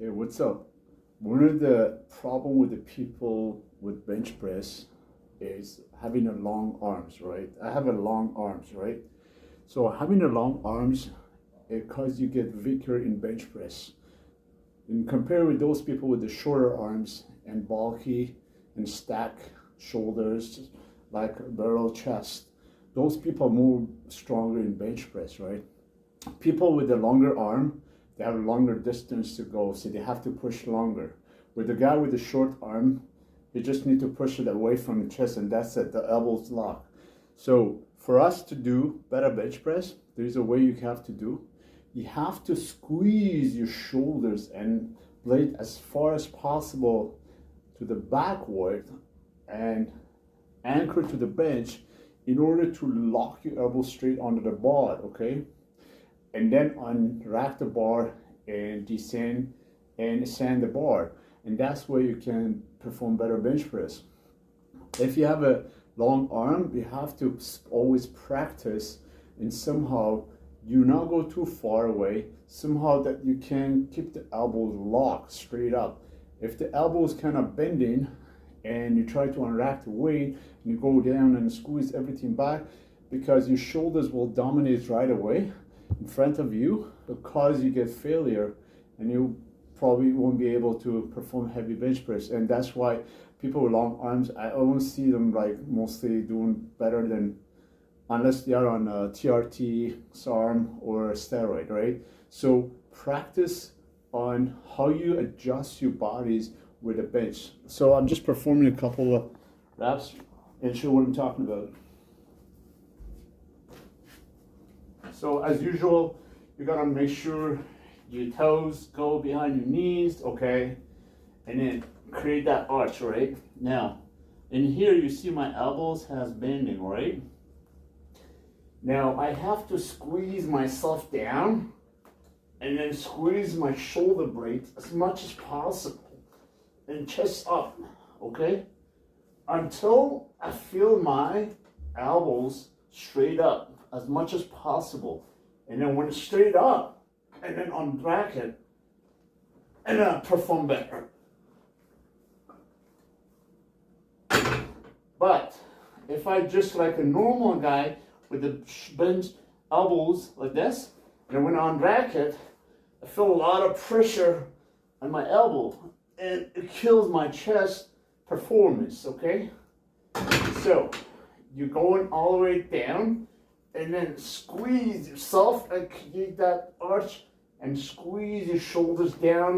Hey, what's up? One of the problem with the people with bench press is having a long arms, right? I have a long arms, right? So having a long arms, it causes you get weaker in bench press. And compare with those people with the shorter arms and bulky and stack shoulders, like barrel chest. Those people are more stronger in bench press, right? People with the longer arm, they have a longer distance to go, so they have to push longer. With the guy with the short arm, you just need to push it away from the chest, and that's it. The elbows lock. So for us to do better bench press, there's a way you have to do. You have to squeeze your shoulders and blade as far as possible to the backward and anchor to the bench in order to lock your elbow straight onto the bar, okay? And then unrack the bar and descend and ascend the bar. And that's where you can perform better bench press. If you have a long arm, you have to always practice and somehow you not go too far away, somehow that you can keep the elbows locked straight up. If the elbow is kind of bending and you try to unrack the weight and you go down and squeeze everything back, because your shoulders will dominate right away in front of you, will cause you get failure and you probably won't be able to perform heavy bench press. And that's why people with long arms, I always see them like mostly doing better than, unless they are on a TRT, SARM, or a steroid, right? So practice on how you adjust your bodies with a bench. So I'm just performing a couple of reps and show what I'm talking about. So as usual, you gotta make sure your toes go behind your knees, okay? And then create that arch, right? Now, in here you see my elbows has bending, right? Now I have to squeeze myself down and then squeeze my shoulder blades as much as possible and chest up, okay? Until I feel my elbows straight up as much as possible. And then when it's straight up, and then unrack it, and then perform better. But if I just like a normal guy with the bent elbows like this, and when I unrack it, I feel a lot of pressure on my elbow, and it kills my chest performance, okay? So, you're going all the way down, and then squeeze yourself and create that arch and squeeze your shoulders down.